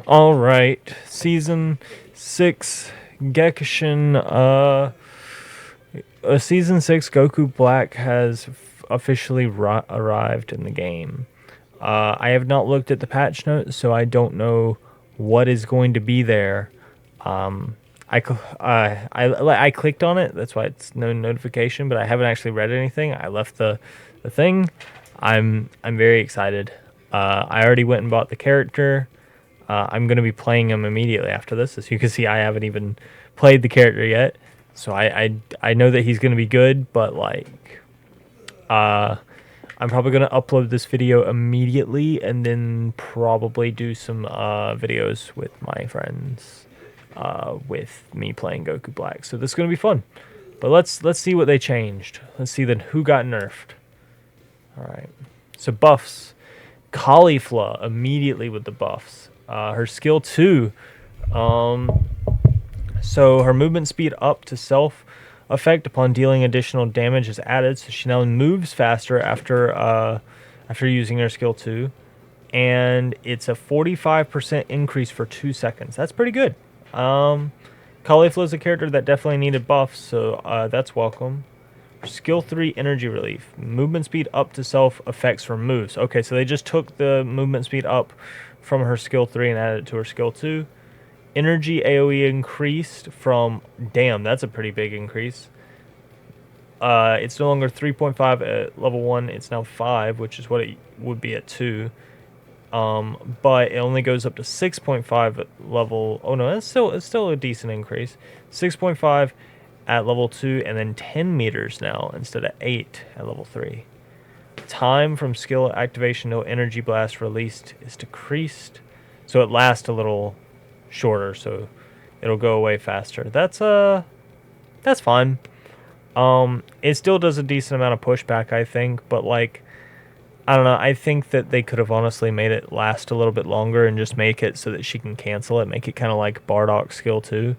All right, season 6 Gekishin. Season 6 Goku Black has officially arrived in the game. I have not looked at the patch notes, so I don't know what is going to be there. I clicked on it. That's why it's no notification, but I haven't actually read anything. I left the thing. I'm very excited. I already went and bought the character. I'm going to be playing him immediately after this. As you can see, I haven't even played the character yet. So I know that he's going to be good, but like, I'm probably going to upload this video immediately and then probably do some videos with my friends with me playing Goku Black. So this is going to be fun. But let's see what they changed. Let's see then who got nerfed. All right. So buffs. Caulifla immediately with the buffs. Her skill 2. So her movement speed up to self effect upon dealing additional damage is added. So she now moves faster after using her skill 2. And it's a 45% increase for 2 seconds. That's pretty good. Caulifla is a character that definitely needed buffs, so that's welcome. Skill 3, energy relief. Movement speed up to self effects for moves. Okay, so they just took the movement speed up from her skill 3 and added it to her skill 2. Energy AoE increased from... Damn, that's a pretty big increase. It's no longer 3.5 at level 1. It's now 5, which is what it would be at 2. But it only goes up to 6.5 at level... Oh, no, it's still a decent increase. 6.5 at level 2, and then 10 meters now instead of 8 at level 3. Time from skill activation to energy blast released is decreased, so it lasts a little shorter, so it'll go away faster. That's fine. It still does a decent amount of pushback, I think, but like, I don't know, I think that they could have honestly made it last a little bit longer and just make it so that she can cancel it, make it kind of like Bardock's skill 2.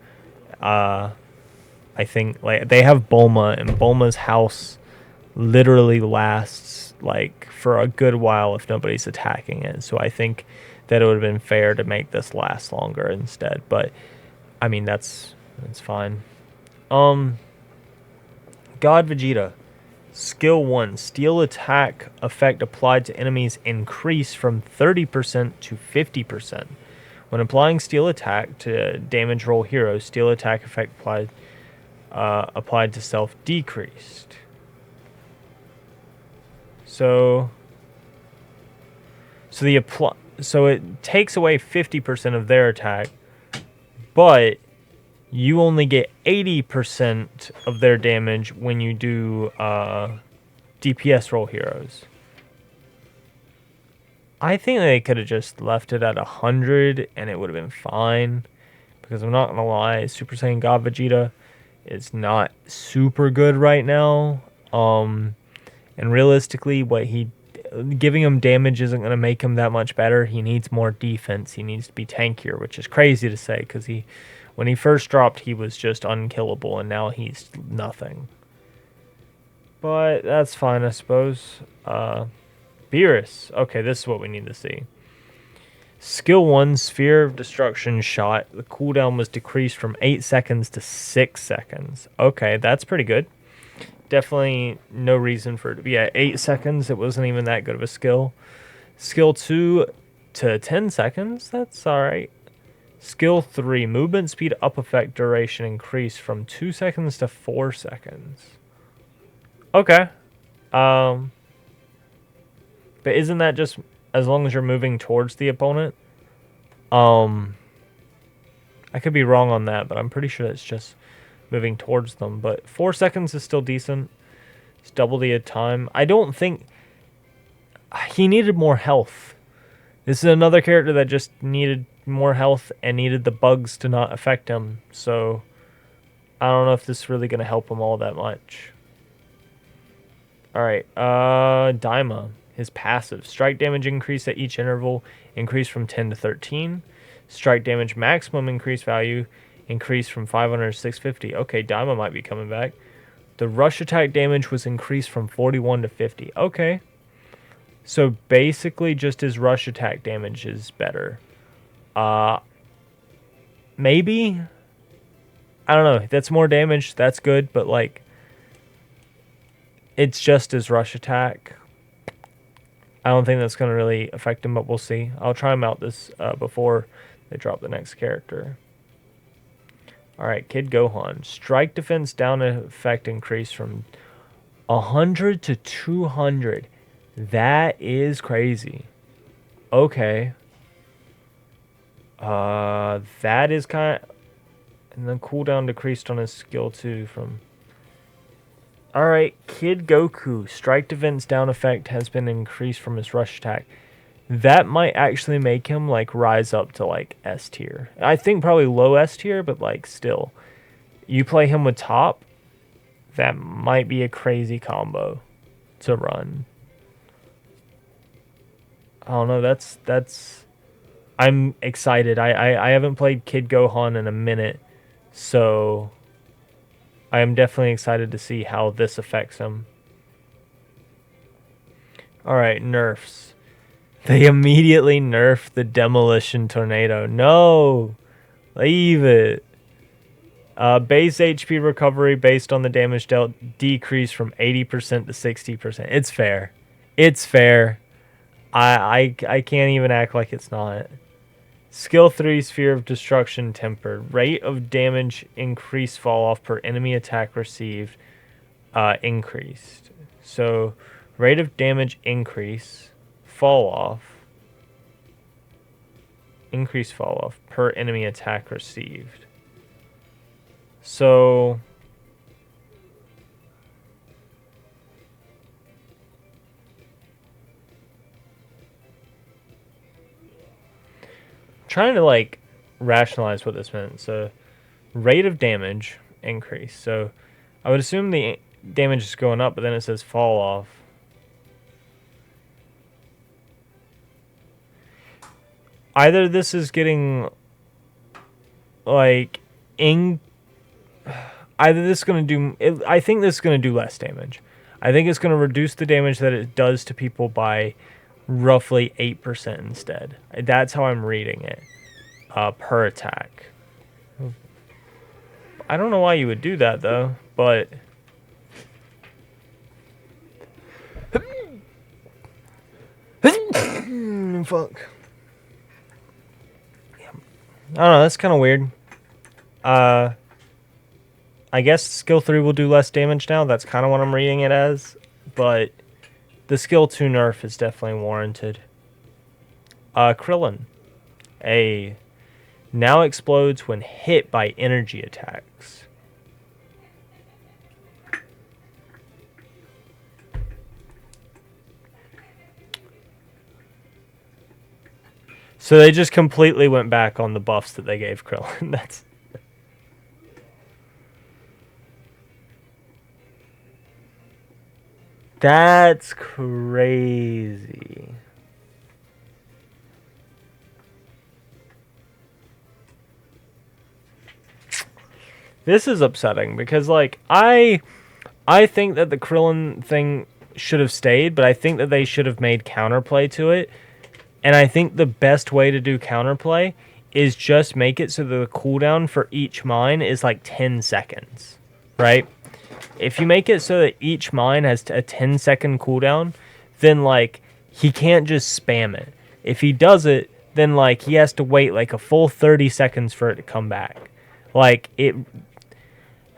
I think like they have Bulma, and Bulma's house literally lasts like for a good while if nobody's attacking it. So I think that it would have been fair to make this last longer instead. But I mean that's fine. God Vegeta. Skill 1. Steel attack effect applied to enemies increase from 30% to 50%. When applying steel attack to damage roll heroes, steel attack effect applied to self decreased. So it takes away 50% of their attack, but you only get 80% of their damage when you do DPS roll heroes. I think they could have just left it at 100 and it would have been fine, because I'm not gonna lie, Super Saiyan God Vegeta is not super good right now. And realistically, giving him damage isn't going to make him that much better. He needs more defense. He needs to be tankier, which is crazy to say, because when he first dropped, he was just unkillable, and now he's nothing. But that's fine, I suppose. Beerus. Okay, this is what we need to see. Skill 1, Sphere of Destruction shot. The cooldown was decreased from 8 seconds to 6 seconds. Okay, that's pretty good. Definitely no reason for it to be at 8 seconds. It wasn't even that good of a skill. Skill 2 to 10 seconds. That's alright. Skill 3, movement speed up effect duration increased from 2 seconds to 4 seconds. Okay. But isn't that just as long as you're moving towards the opponent? I could be wrong on that, but I'm pretty sure it's just moving towards them. But 4 seconds is still decent. It's double the time. I don't think he needed more health. This is another character that just needed more health and needed the bugs to not affect him. So I don't know if this is really going to help him all that much. Alright, Daima. His passive. Strike damage increase at each interval increased from 10 to 13. Strike damage maximum increase value increased from 500 to 650. Okay, Daima might be coming back. The rush attack damage was increased from 41 to 50. Okay. So basically just his rush attack damage is better. Uh, maybe. I don't know. That's more damage. That's good, but like, it's just his rush attack. I don't think that's going to really affect him, but we'll see. I'll try him out this before they drop the next character. Alright, Kid Gohan. Strike defense down effect increase from 100 to 200. That is crazy. Okay. That is kind of... And then cooldown decreased on his skill 2 from... Alright, Kid Goku. Strike defense down effect has been increased from his rush attack. That might actually make him, like, rise up to, like, S tier. I think probably low S tier, but, like, still. You play him with top, that might be a crazy combo to run. I don't know, that's... I'm excited. I haven't played Kid Gohan in a minute, so... I am definitely excited to see how this affects him. Alright, nerfs. They immediately nerfed the Demolition Tornado. No! Leave it. Base HP recovery based on the damage dealt decreased from 80% to 60%. It's fair. It's fair. I can't even act like it's not. Skill 3, Sphere of Destruction tempered. Rate of damage increase fall off per enemy attack received increased. So, rate of damage increase, fall off, increase fall off per enemy attack received. So, trying to like rationalize what this meant. So, rate of damage increase. So, I would assume the damage is going up, but then it says fall off. Either this is getting like either this is going to do... I think this is going to do less damage. I think it's going to reduce the damage that it does to people by roughly 8% instead. That's how I'm reading it. Per attack. I don't know why you would do that, though, but... Fuck. I don't know, that's kind of weird. I guess skill 3 will do less damage now. That's kind of what I'm reading it as. But the skill 2 nerf is definitely warranted. Krillin. Now explodes when hit by energy attacks. So they just completely went back on the buffs that they gave Krillin. That's crazy. This is upsetting because, like, I think that the Krillin thing should have stayed, but I think that they should have made counterplay to it. And I think the best way to do counterplay is just make it so the cooldown for each mine is like 10 seconds, right? If you make it so that each mine has a 10-second cooldown, then, like, he can't just spam it. If he does it, then, like, he has to wait, like, a full 30 seconds for it to come back. Like, it...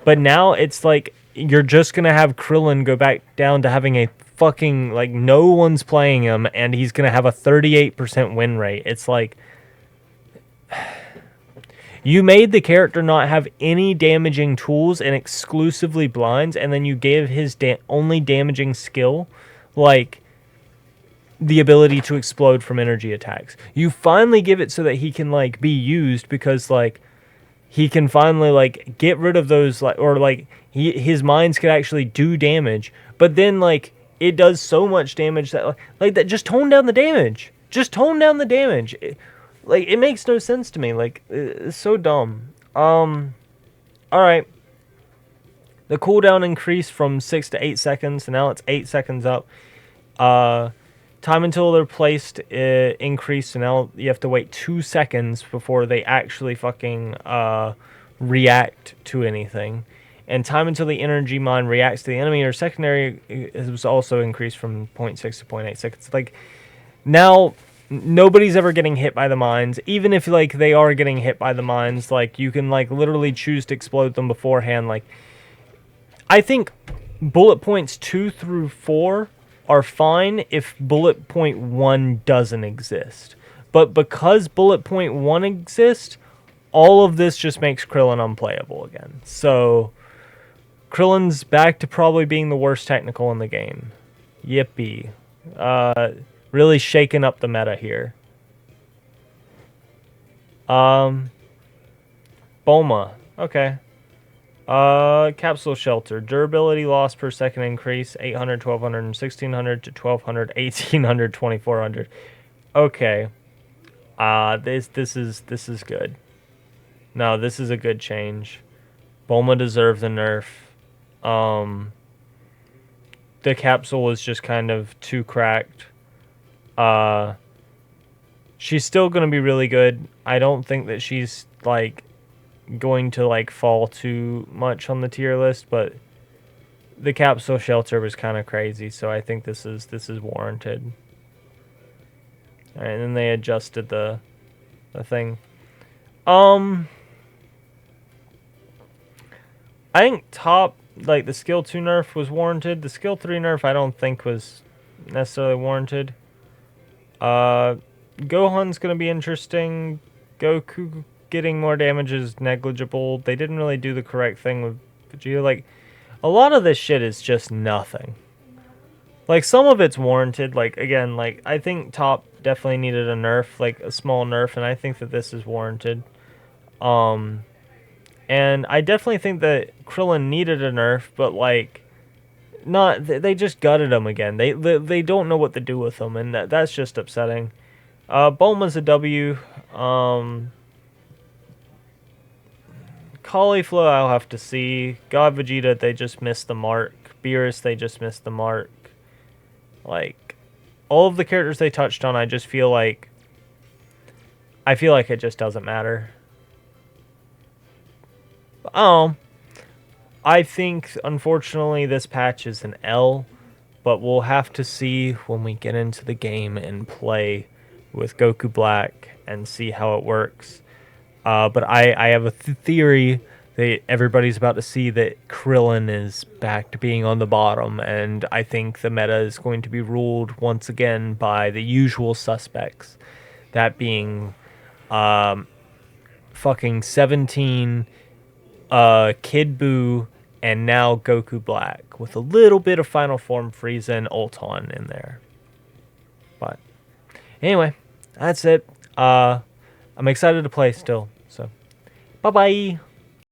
But now it's, like, you're just gonna have Krillin go back down to having a fucking, like, no one's playing him, and he's gonna have a 38% win rate. It's like... You made the character not have any damaging tools and exclusively blinds, and then you gave his only damaging skill, like, the ability to explode from energy attacks. You finally give it so that he can, like, be used because, like, he can finally, like, get rid of those, like, or, like, his mines could actually do damage, but then, like, it does so much damage that, like, that just tone down the damage. Just tone down the damage. Like, it makes no sense to me. Like, it's so dumb. Alright. The cooldown increased from 6 to 8 seconds, and now it's 8 seconds up. Time until they're placed increased, so now you have to wait 2 seconds before they actually fucking react to anything. And time until the energy mine reacts to the enemy or secondary was also increased from 0.6 to 0.8 seconds. Like, now nobody's ever getting hit by the mines. Even if, like, they are getting hit by the mines, like, you can, like, literally choose to explode them beforehand. Like, I think bullet points 2 through 4 are fine if bullet point 1 doesn't exist. But because bullet point 1 exists, all of this just makes Krillin unplayable again. So Krillin's back to probably being the worst technical in the game. Yippee. Really shaking up the meta here. Bulma. Okay. Capsule Shelter. Durability loss per second increase. 800, 1200, 1600 to 1200, 1800, 2400. Okay. This is good. No, this is a good change. Bulma deserved the nerf. The capsule was just kind of too cracked. She's still going to be really good. I don't think that she's, like, going to, like, fall too much on the tier list, but the capsule shelter was kind of crazy, so I think this is warranted. All right, and then they adjusted the thing. I think top, like, the skill 2 nerf was warranted. The skill 3 nerf I don't think was necessarily warranted. Gohan's going to be interesting. Goku getting more damage is negligible. They didn't really do the correct thing with Vegeta. Like, a lot of this shit is just nothing. Like, some of it's warranted. Like, again, like, I think top definitely needed a nerf, like a small nerf, and I think that this is warranted. And I definitely think that Krillin needed a nerf, but, like, not, they just gutted him again. They don't know what to do with him, and that's just upsetting. Bulma's a W. Cauliflower, I'll have to see. God Vegeta, they just missed the mark. Beerus, they just missed the mark. Like, all of the characters they touched on, I just feel like, it just doesn't matter. I think, unfortunately, this patch is an L, but we'll have to see when we get into the game and play with Goku Black and see how it works. But I have a theory that everybody's about to see that Krillin is back to being on the bottom, and I think the meta is going to be ruled once again by the usual suspects. That being fucking 17, Kid Buu, and now Goku Black, with a little bit of Final Form Frieza and Ulton in there. But anyway, that's it. I'm excited to play still, so bye-bye.